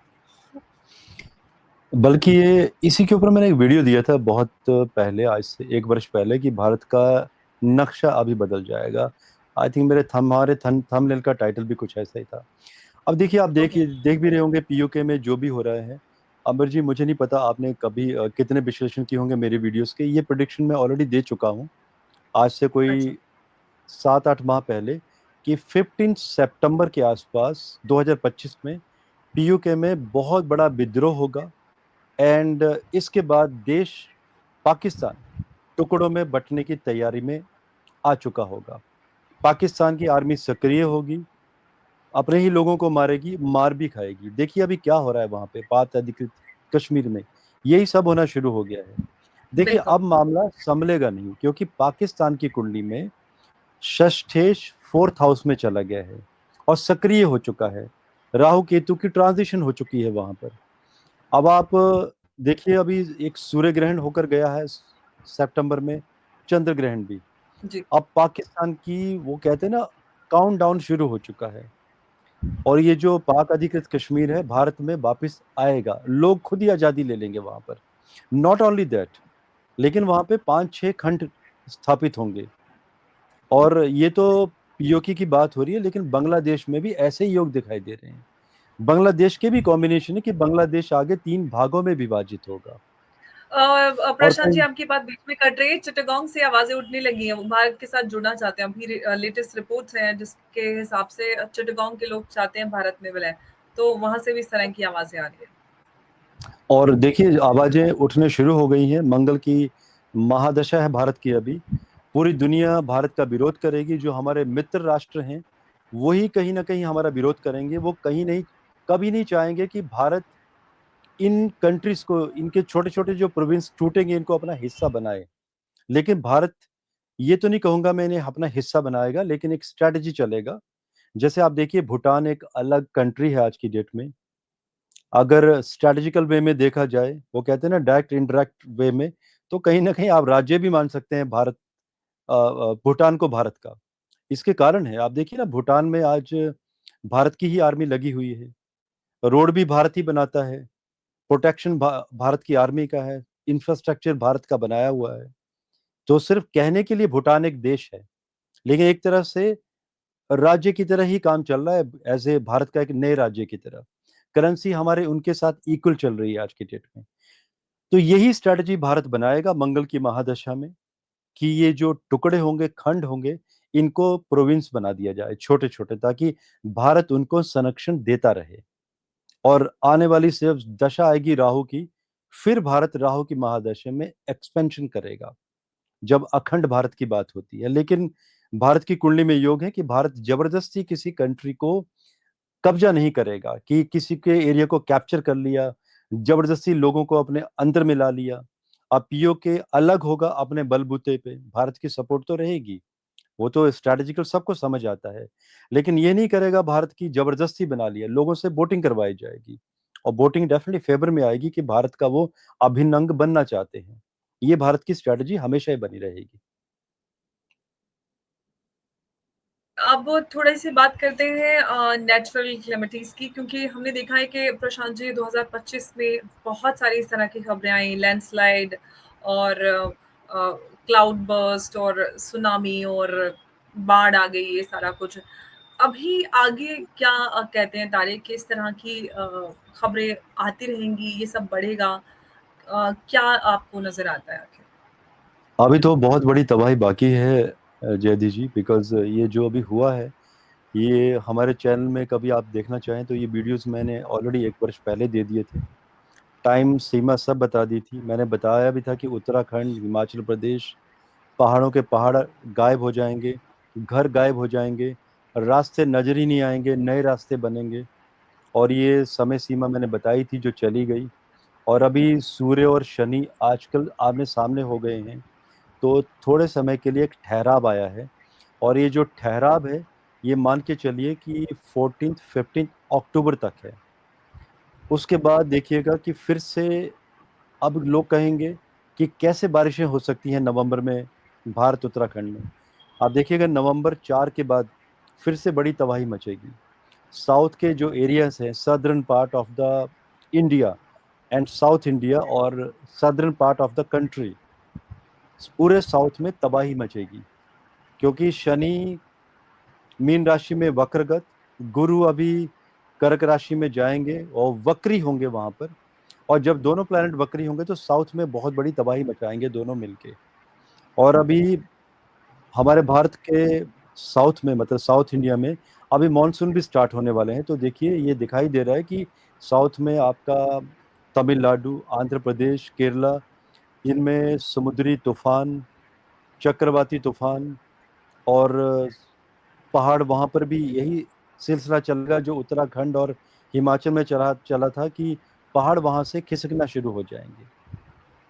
बल्कि ये इसी के ऊपर मैंने एक वीडियो दिया था बहुत पहले, आज से 1 वर्ष पहले, कि भारत का नक्शा अभी बदल जाएगा। आई थिंक मेरे हमारे थंबनेल का टाइटल भी कुछ ऐसा ही था। अब देखिए, आप ओके। देखिए, देख भी रहे होंगे पीयूके में जो भी हो रहा है। अमर जी, मुझे नहीं पता आपने कभी कितने विश्लेषण किए होंगे मेरे वीडियोस के। ये प्रेडिक्शन मैं ऑलरेडी दे चुका हूँ आज से अच्छा। कोई 7-8 माह पहले, कि 15 सितंबर के आसपास 2025 में पीयूके में बहुत बड़ा विद्रोह होगा। एंड इसके बाद देश, पाकिस्तान, टुकड़ों में बंटने की तैयारी में आ चुका होगा। पाकिस्तान की आर्मी सक्रिय होगी, अपने ही लोगों को मारेगी, मार भी खाएगी। देखिए अभी क्या हो रहा है वहां पे पाक अधिकृत कश्मीर में, यही सब होना शुरू हो गया है। देखिए, बिल्कुल। अब मामला संभलेगा नहीं, क्योंकि पाकिस्तान की कुंडली में षष्ठेश 4th हाउस में चला गया है और सक्रिय हो चुका है। राहु केतु की ट्रांजिशन हो चुकी है वहां पर। अब आप देखिए, अभी एक सूर्य ग्रहण होकर गया है सितंबर में, चंद्र ग्रहण भी। जी। अब पाकिस्तान की, वो कहते हैं ना, काउंट डाउन शुरू हो चुका है। और ये जो पाक अधिकृत कश्मीर है भारत में वापस आएगा, लोग खुद ही आजादी ले लेंगे वहां पर। नॉट ओनली दैट, लेकिन वहां पे 5-6 खंड स्थापित होंगे। और ये तो पीओके की बात हो रही है, लेकिन बांग्लादेश में भी ऐसे ही योग दिखाई दे रहे हैं। बांग्लादेश के भी कॉम्बिनेशन है कि बांग्लादेश आगे 3 भागों में विभाजित होगा। और प्रशांत जी आपकी बात बीच में कट रही है। चिटागोंग से आवाजें उठने लगी हैं, वो भारत के साथ जुड़ना चाहते हैं। अभी लेटेस्ट रिपोर्ट्स हैं जिसके हिसाब से चिटागोंग के लोग चाहते हैं भारत में विलय, तो वहां से भी इस तरह की आवाजें आ रही है। और देखिए, आवाजें उठने शुरू हो गई हैं। मंगल की महादशा है भारत की अभी। पूरी दुनिया भारत का विरोध करेगी। जो हमारे मित्र राष्ट्र हैं वही कहीं ना कहीं हमारा विरोध करेंगे। वो कहीं नहीं, कभी नहीं चाहेंगे कि भारत इन कंट्रीज को, इनके छोटे छोटे जो प्रोविंस टूटेंगे, इनको अपना हिस्सा बनाए। लेकिन भारत, ये तो नहीं कहूंगा मैं इन्हें अपना हिस्सा बनाएगा, लेकिन एक स्ट्रैटेजी चलेगा। जैसे आप देखिए, भूटान एक अलग कंट्री है आज की डेट में। अगर स्ट्रैटेजिकल वे में देखा जाए, वो कहते हैं ना डायरेक्ट इनडायरेक्ट वे में, तो कहीं ना कहीं आप राज्य भी मान सकते हैं भारत, भूटान को भारत का। इसके कारण है, आप देखिए ना, भूटान में आज भारत की ही आर्मी लगी हुई है। रोड भी भारत ही बनाता है, प्रोटेक्शन भारत की आर्मी का है, इंफ्रास्ट्रक्चर भारत का बनाया हुआ है। तो सिर्फ कहने के लिए भूटान एक देश है, लेकिन एक तरह से राज्य की तरह ही काम चल रहा है, एज ए भारत का एक नए राज्य की तरह। करेंसी हमारे उनके साथ इक्वल चल रही है आज की डेट में। तो यही स्ट्रेटजी भारत बनाएगा मंगल की महादशा में, कि ये जो टुकड़े होंगे, खंड होंगे, इनको प्रोविंस बना दिया जाए, छोटे छोटे, ताकि भारत उनको संरक्षण देता रहे। और आने वाली सिर्फ दशा आएगी राहु की, फिर भारत राहु की महादशा में एक्सपेंशन करेगा, जब अखंड भारत की बात होती है। लेकिन भारत की कुंडली में योग है कि भारत जबरदस्ती किसी कंट्री को कब्जा नहीं करेगा, कि किसी के एरिया को कैप्चर कर लिया, जबरदस्ती लोगों को अपने अंदर मिला लिया। अब पीओके अलग होगा अपने बलबूते पे, भारत की सपोर्ट तो रहेगी, वो तो स्ट्रैटेजिकल सबको समझ आता है। लेकिन ये नहीं करेगा भारत की जबरदस्ती बना लिया, लोगों से वोटिंग करवाई जाएगी। और वोटिंग डेफिनेटली फेवर में आएगी कि भारत का वो अभिन्न अंग बनना चाहते हैं। ये भारत की स्ट्रैटेजी हमेशा ही बनी रहेगी। अब थोड़ी-सी बात करते हैं नेचुरल कैलेमिटीज़ की, क्योंकि हमने देखा है कि प्रशांत जी 2025 में बहुत सारी इस तरह की खबरें आई, लैंडस्लाइड और क्लाउड बर्स्ट और सुनामी और बाढ़ आ गई, ये सारा कुछ। अभी आगे क्या कहते हैं तारे कि इस तरह की खबरें आती रहेंगी, ये सब बढ़ेगा? क्या आपको नज़र आता है आखिर? अभी तो बहुत बड़ी तबाही बाकी है जयदी जी, बिकॉज ये जो अभी हुआ है, ये हमारे चैनल में कभी आप देखना चाहें तो ये वीडियोस मैंने ऑलरेडी 1 वर्ष पहले दे दिए थे। टाइम सीमा सब बता दी थी। मैंने बताया भी था कि उत्तराखंड, हिमाचल प्रदेश, पहाड़ों के पहाड़ गायब हो जाएंगे, घर गायब हो जाएंगे, रास्ते नजर ही नहीं आएंगे, नए रास्ते बनेंगे। और ये समय सीमा मैंने बताई थी जो चली गई। और अभी सूर्य और शनि आजकल आमने सामने हो गए हैं, तो थोड़े समय के लिए एक ठहराव आया है। और ये जो ठहराव है, ये मान के चलिए कि 14-15 अक्टूबर तक है। उसके बाद देखिएगा कि फिर से अब लोग कहेंगे कि कैसे बारिशें हो सकती हैं नवंबर में भारत उत्तराखंड में। आप देखिएगा नवंबर 4 के बाद फिर से बड़ी तबाही मचेगी। साउथ के जो एरियाज हैं, southern part of the India and south India और southern part of the country, पूरे साउथ में तबाही मचेगी। क्योंकि शनि मीन राशि में वक्रगत, गुरु अभी कर्क राशि में जाएंगे और वक्री होंगे वहां पर। और जब दोनों प्लैनेट वक्री होंगे तो साउथ में बहुत बड़ी तबाही मचाएंगे दोनों मिलके। और अभी हमारे भारत के साउथ में, मतलब साउथ इंडिया में, अभी मॉनसून भी स्टार्ट होने वाले हैं। तो देखिए ये दिखाई दे रहा है कि साउथ में आपका तमिलनाडु, आंध्र प्रदेश, केरला, इनमें समुद्री तूफान, चक्रवाती तूफान और पहाड़, वहां पर भी यही सिलसिला चलेगा जो उत्तराखंड और हिमाचल में चला चला था कि पहाड़ वहां से खिसकना शुरू हो जाएंगे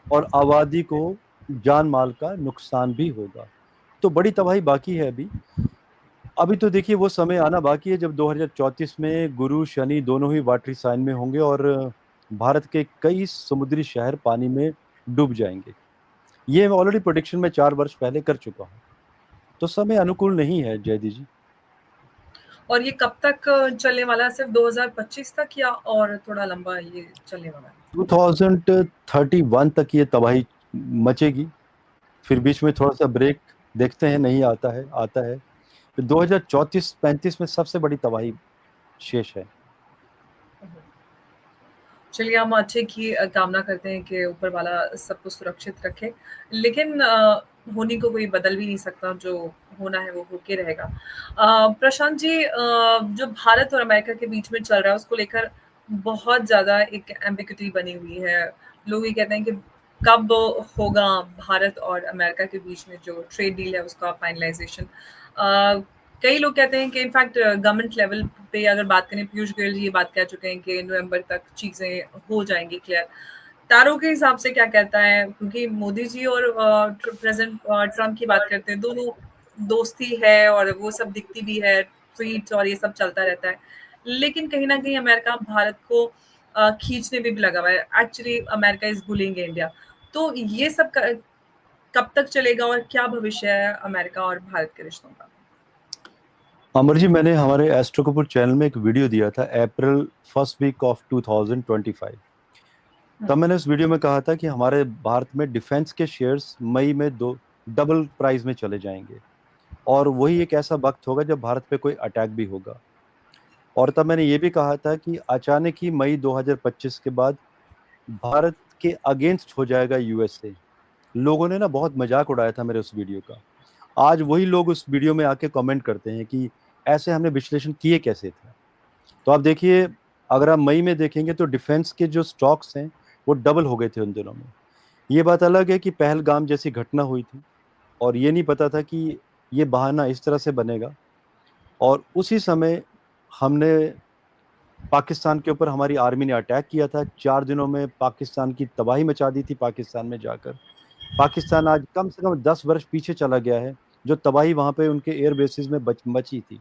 और आबादी को जान माल का नुकसान भी होगा। तो बड़ी तबाही बाकी है अभी। अभी तो देखिए वो समय आना बाकी है जब 2034 में गुरु शनि दोनों ही वाटरी साइन में होंगे और भारत के कई समुद्री शहर पानी में डूब जाएंगे। ये मैं ऑलरेडी प्रोडिक्शन में 4 वर्ष पहले कर चुका हूँ। तो समय अनुकूल नहीं है जयदी जी। और ये कब तक चलने वाला है? सिर्फ 2025 तक या और थोड़ा लंबा ये चलने वाला है? 2031 तक ये तबाही मचेगी। फिर बीच में थोड़ा सा ब्रेक देखते हैं, नहीं आता है, आता है। फिर 2034-35 में सबसे बड़ी तबाही शेष है। चलिए, हम अच्छे की कामना करते हैं कि ऊपर वाला सबको सुरक्षित रखे। लेकिन होने को कोई बदल भी नहीं सकता, जो होना है वो होके रहेगा। प्रशांत जी, जो भारत और अमेरिका के बीच में चल रहा है उसको लेकर बहुत ज़्यादा एक एम्बिग्यूटी बनी हुई है। लोग ये कहते हैं कि कब होगा भारत और अमेरिका के बीच में जो ट्रेड डील है उसका फाइनलाइज़ेशन। कई लोग कहते हैं कि इनफैक्ट गवर्नमेंट लेवल पे अगर बात करें, पीयूष गोयल जी ये बात कह चुके हैं कि नवंबर तक चीजें हो जाएंगी क्लियर। तारों के हिसाब से क्या कहता है? क्योंकि मोदी जी और प्रेसिडेंट ट्रम्प की बात करते हैं, दोनों दोस्ती है और वो सब दिखती भी है, ट्वीट्स और ये सब चलता रहता है। लेकिन कहीं ना कहीं अमेरिका भारत को खींचने में भी लगा हुआ है। Actually America is bullying India. तो ये सब कब तक चलेगा और क्या भविष्य है अमेरिका और भारत के रिश्तों का? अमर जी, मैंने हमारे एस्ट्रो कपूर चैनल में एक वीडियो दिया था अप्रैल फर्स्ट वीक ऑफ 2025। तब मैंने उस वीडियो में कहा था कि हमारे भारत में डिफेंस के शेयर्स मई में दो डबल प्राइस में चले जाएंगे। और वही एक ऐसा वक्त होगा जब भारत पे कोई अटैक भी होगा। और तब मैंने ये भी कहा था कि अचानक ही मई 2025 के बाद भारत के अगेंस्ट हो जाएगा यूएसए। लोगों ने ना बहुत मजाक उड़ाया था मेरे उस वीडियो का। आज वही लोग उस वीडियो में आके कमेंट करते हैं कि ऐसे हमने विश्लेषण किए कैसे थे। तो आप देखिए, अगर आप मई में देखेंगे तो डिफेंस के जो स्टॉक्स हैं वो डबल हो गए थे उन दिनों में। ये बात अलग है कि पहलगाम जैसी घटना हुई थी और ये नहीं पता था कि ये बहाना इस तरह से बनेगा। और उसी समय हमने पाकिस्तान के ऊपर, हमारी आर्मी ने अटैक किया था। 4 दिनों में पाकिस्तान की तबाही मचा दी थी पाकिस्तान में जाकर। पाकिस्तान आज कम से कम 10 वर्ष पीछे चला गया है। जो तबाही वहां पे उनके एयर बेसिस में मची थी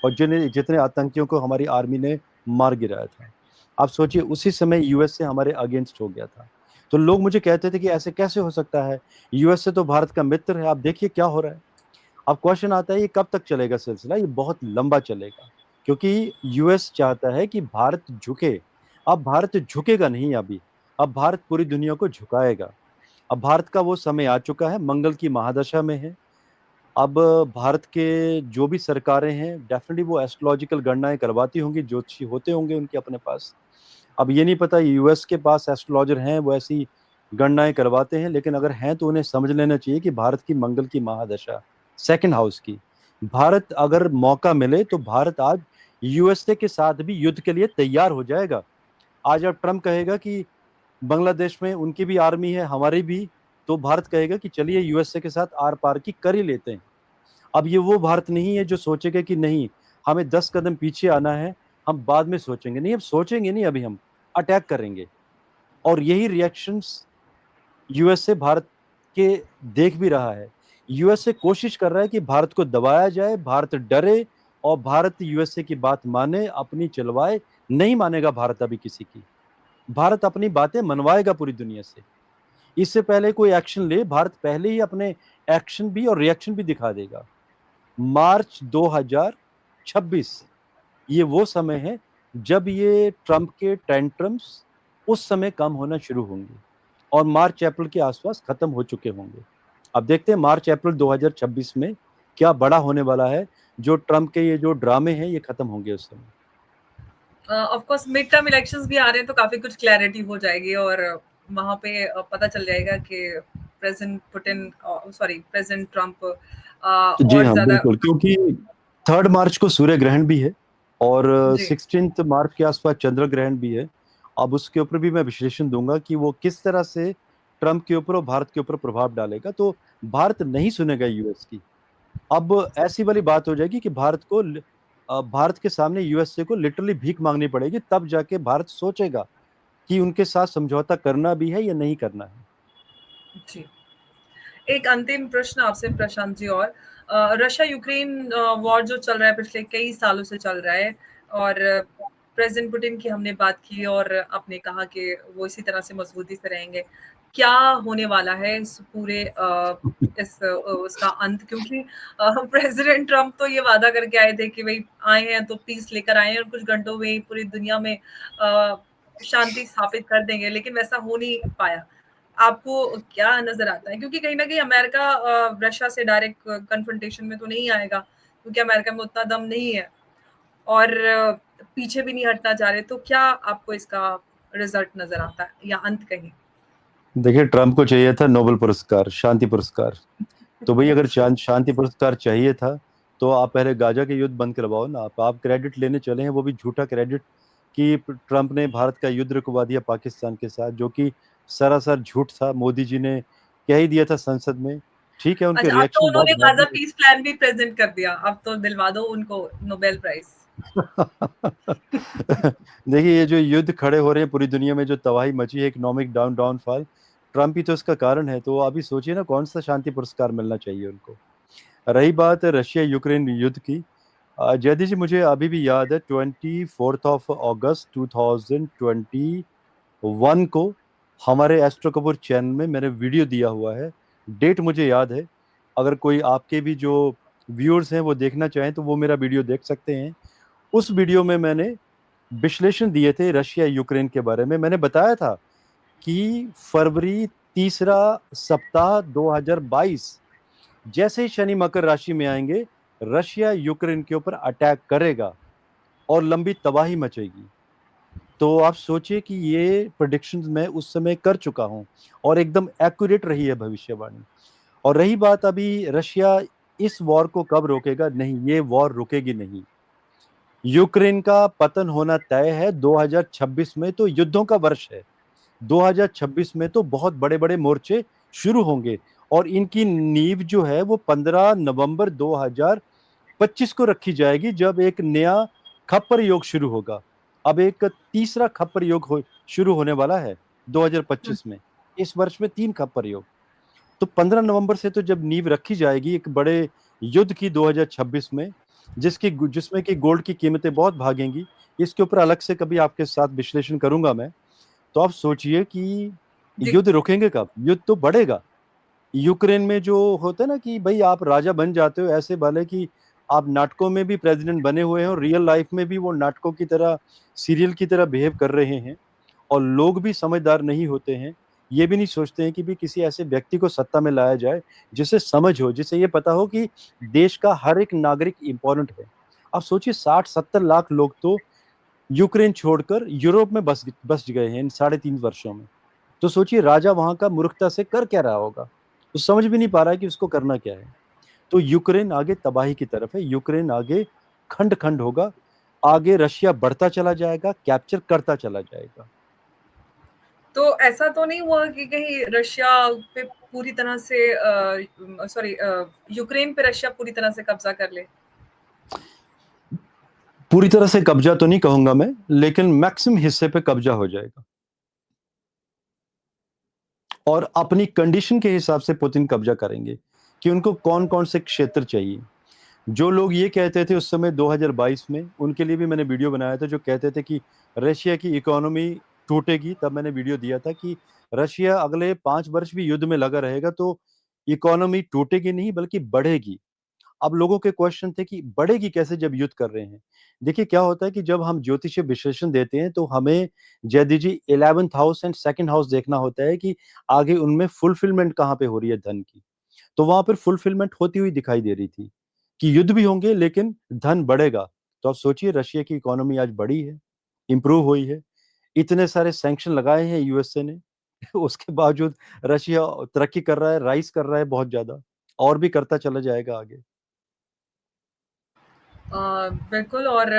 और जिन्हें जितने आतंकियों को हमारी आर्मी ने मार गिराया था। आप सोचिए उसी समय यूएस से हमारे अगेंस्ट हो गया था। तो लोग मुझे कहते थे कि ऐसे कैसे हो सकता है, यूएस से तो भारत का मित्र है। आप देखिए क्या हो रहा है। अब क्वेश्चन आता है ये कब तक चलेगा सिलसिला? ये बहुत लंबा चलेगा, क्योंकि यूएस चाहता है कि भारत झुके। अब भारत झुकेगा नहीं अभी, अब भारत पूरी दुनिया को झुकाएगा। अब भारत का वो समय आ चुका है, मंगल की महादशा में है। अब भारत के जो भी सरकारें हैं डेफिनेटली वो एस्ट्रोलॉजिकल गणनाएं करवाती होंगी, ज्योतिषी होते होंगे उनके अपने पास। अब ये नहीं पता यूएस के पास एस्ट्रोलॉजर हैं वो ऐसी गणनाएं करवाते हैं, लेकिन अगर हैं तो उन्हें समझ लेना चाहिए कि भारत की मंगल की महादशा, सेकंड हाउस की, भारत अगर मौका मिले तो भारत आज यूएसए के साथ भी युद्ध के लिए तैयार हो जाएगा। आज अब ट्रम्प कहेगा कि बांग्लादेश में उनकी भी आर्मी है, हमारी भी, तो भारत कहेगा कि चलिए यूएसए के साथ आर पार की कर ही लेते हैं। अब ये वो भारत नहीं है जो सोचेगा कि नहीं हमें 10 कदम पीछे आना है, हम बाद में सोचेंगे। नहीं, अब सोचेंगे नहीं, अभी हम अटैक करेंगे। और यही रिएक्शंस यूएसए भारत के देख भी रहा है। यूएसए कोशिश कर रहा है कि भारत को दबाया जाए, भारत डरे और भारत यूएसए की बात माने, अपनी चलवाए। नहीं मानेगा भारत अभी किसी की, भारत अपनी बातें मनवाएगा पूरी दुनिया से। इससे पहले कोई एक्शन ले, भारत पहले ही अपने एक्शन भी और रिएक्शन भी दिखा देगा। मार्च 2026 ये वो समय है जब ये ट्रंप के टेंट्रम्स उस समय कम होना शुरू होंगे और मार्च अप्रैल के आसपास खत्म हो चुके होंगे। अब देखते हैं मार्च अप्रैल 2026 में क्या बड़ा होने वाला है। जो ट्रंप के ये जो ड्रामे हैं ये खत्म होंगे उस समय। Of course mid term elections भी आ रहे हैं तो काफी कुछ क्लैरिटी हो जाएगी और वहां पे पता चल जाएगा कि प्रेसिडेंट ट्रम्प जी और हाँ ज्यादा। बिल्कुल, क्योंकि 3 मार्च को सूर्य ग्रहण भी है और जी 16 मार्च के आसपास चंद्र ग्रहण भी है। अब उसके ऊपर भी मैं विश्लेषण दूंगा कि वो किस तरह से ट्रम्प के ऊपर और भारत के ऊपर प्रभाव डालेगा। तो भारत नहीं सुनेगा यूएस की। अब ऐसी वाली बात हो जाएगी कि भारत के सामने यूएसए को लिटरली भीख मांगनी पड़ेगी, तब जाके भारत सोचेगा कि उनके साथ समझौता करना भी है या नहीं करना है। जी। एक अंतिम प्रश्न आपसे प्रशांत जी, और रशिया यूक्रेन वॉर जो चल रहा है पिछले कई सालों से चल रहा है, और प्रेसिडेंट पुतिन की हमने बात की और आपने कहा कि वो इसी तरह से मजबूती से रहेंगे। क्या होने वाला है इस पूरे उसका अंत? क्योंकि प्रेसिडेंट ट्रम्प तो ये वादा करके आए थे कि भाई आए हैं तो पीस लेकर आए हैं और कुछ घंटों में ही पूरी दुनिया में शांति स्थापित कर देंगे, लेकिन वैसा हो नहीं पाया। आपको क्या नजर आता है? क्योंकि कहीं ना कहीं अमेरिका रशिया से डायरेक्ट कन्फ्रंटेशन में तो नहीं आएगा, क्योंकि अमेरिका में उतना दम नहीं है और पीछे भी नहीं हटना चाह रहे। तो क्या आपको इसका रिजल्ट नजर आता है या अंत कहीं? देखिए, ट्रम्प को चाहिए था नोबेल पुरस्कार, शांति पुरस्कार। तो भाई अगर शांति पुरस्कार चाहिए था तो आप पहले गाजा के युद्ध बंद करवाओ ना। आप क्रेडिट लेने चले हैं, वो भी झूठा क्रेडिट कि ट्रम्प ने भारत का युद्ध रुकवा दिया पाकिस्तान के साथ, जो कि सरासर झूठ था। मोदी जी ने कह ही दिया था संसद में। ठीक है, उनके अच्छा, अब तो रिएक्शन बहुत उन्होंने गाजा वाजिब पीस प्लान भी प्रेजेंट कर दिया, अब तो दिलवा दो उनको नोबेल प्राइज। देखिए, ये जो युद्ध खड़े हो रहे हैं पूरी दुनिया में, जो तबाही मची है, इकोनॉमिक डाउनफॉल, ट्रम्प ही तो इसका कारण है। तो अभी सोचिए ना कौन सा शांति पुरस्कार मिलना चाहिए उनको। रही बात रशिया यूक्रेन युद्ध की, जयदीप जी, मुझे अभी भी याद है 24 अगस्त 2021 को हमारे एस्ट्रो कपूर चैनल में मैंने वीडियो दिया हुआ है। डेट मुझे याद है। अगर कोई आपके भी जो व्यूअर्स हैं वो देखना चाहें तो वो मेरा वीडियो देख सकते हैं। उस वीडियो में मैंने विश्लेषण दिए थे रशिया यूक्रेन के बारे में। मैंने बताया था कि फरवरी तीसरा सप्ताह 2022 जैसे ही शनि मकर राशि में आएंगे, रशिया यूक्रेन के ऊपर अटैक करेगा और लंबी तबाही मचेगी। तो आप सोचिए कि ये प्रेडिक्शंस मैं उस समय कर चुका हूं और एकदम एक्यूरेट रही है भविष्यवाणी। और रही बात अभी रशिया इस वॉर को कब रोकेगा, नहीं, ये वॉर रुकेगी नहीं। यूक्रेन का पतन होना तय है 2026 में, तो युद्धों का वर्ष है। 2026 में तो बहुत बड़े बड़े मोर्चे शुरू होंगे और इनकी नींव जो है वो 15 नवंबर 2025 को रखी जाएगी, जब एक नया खप्पर योग शुरू होगा। अब एक तीसरा खप्पर योग शुरू होने वाला है 2025 में। इस वर्ष में 3 खप्पर योग। तो 15 नवंबर से तो जब नींव रखी जाएगी एक बड़े युद्ध की 2026 में, जिसमें कि गोल्ड की कीमतें बहुत भागेंगी। इसके ऊपर अलग से कभी आपके साथ विश्लेषण करूंगा मैं। तो आप सोचिए कि जी युद्ध रुकेंगे कब, युद्ध तो बढ़ेगा। यूक्रेन में जो होता है ना कि भाई आप राजा बन जाते हो, ऐसे भले कि आप नाटकों में भी प्रेसिडेंट बने हुए हैं और रियल लाइफ में भी वो नाटकों की तरह, सीरियल की तरह बिहेव कर रहे हैं। और लोग भी समझदार नहीं होते हैं, ये भी नहीं सोचते हैं कि भी किसी ऐसे व्यक्ति को सत्ता में लाया जाए जिसे समझ हो, जिसे ये पता हो कि देश का हर एक नागरिक इंपॉर्टेंट है। आप सोचिए 60-70 लाख लोग तो यूक्रेन छोड़कर यूरोप में बस बस गए हैं इन 3.5 वर्षों में। तो सोचिए राजा वहां का मूर्खता से कर क्या रहा होगा, तो समझ भी नहीं पा रहा है कि उसको करना क्या है। तो यूक्रेन आगे तबाही की तरफ है, यूक्रेन आगे खंड खंड होगा, आगे रशिया बढ़ता चला जाएगा, कैप्चर करता चला जाएगा। तो ऐसा तो नहीं हुआ कि कहीं रशिया पे पूरी तरह से सॉरी यूक्रेन पे रशिया पूरी तरह से कब्जा कर ले? पूरी तरह से कब्जा तो नहीं कहूंगा मैं, लेकिन मैक्सिमम हिस्से पे कब्जा हो जाएगा। और अपनी कंडीशन के हिसाब से पुतिन कब्जा करेंगे कि उनको कौन कौन से क्षेत्र चाहिए। जो लोग ये कहते थे उस समय 2022 में, उनके लिए भी मैंने वीडियो बनाया था, जो कहते थे कि रशिया की इकोनॉमी टूटेगी, तब मैंने वीडियो दिया था कि रशिया अगले 5 वर्ष भी युद्ध में लगा रहेगा तो इकोनॉमी टूटेगी नहीं बल्कि बढ़ेगी। अब लोगों के क्वेश्चन थे कि बढ़ेगी कैसे जब युद्ध कर रहे हैं। देखिए क्या होता है कि जब हम ज्योतिषीय विश्लेषण देते हैं तो हमें जयदीप जी 11th house and second house देखना होता है कि आगे उनमें फुलफिलमेंट कहाँ पे हो रही है धन की। तो वहां पर फुलफिलमेंट होती हुई दिखाई दे रही थी कि युद्ध भी होंगे लेकिन धन बढ़ेगा। तो आप सोचिए रशिया की इकोनॉमी आज बढ़ी है, इंप्रूव हुई है, इतने सारे सैंक्शन लगाए हैं यूएसए ने उसके बावजूद रशिया तरक्की कर रहा है, राइज कर रहा है बहुत ज्यादा, और भी करता चला जाएगा आगे। बिल्कुल। और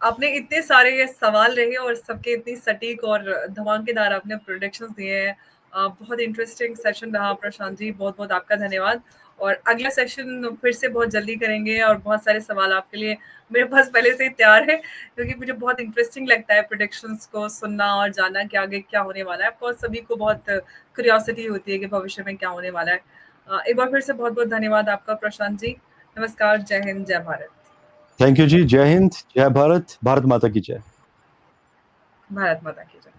आपने इतने सारे सवाल रहे और सबके इतनी सटीक और धमाकेदार आपने प्रोडिक्शंस दिए हैं। बहुत इंटरेस्टिंग सेशन रहा प्रशांत जी, बहुत बहुत आपका धन्यवाद। और अगला सेशन फिर से बहुत जल्दी करेंगे और बहुत सारे सवाल आपके लिए मेरे पास पहले से ही तैयार है, क्योंकि मुझे बहुत इंटरेस्टिंग लगता है प्रोडिक्शंस को सुनना और जानना कि आगे क्या होने वाला है। ऑफकोर्स सभी को बहुत क्यूरियोसिटी होती है कि भविष्य में क्या होने वाला है। एक बार फिर से बहुत बहुत धन्यवाद आपका प्रशांत जी। नमस्कार, जय हिंद, जय भारत। थैंक यू जी, जय हिंद, जय भारत, भारत माता की जय। भारत माता की जय।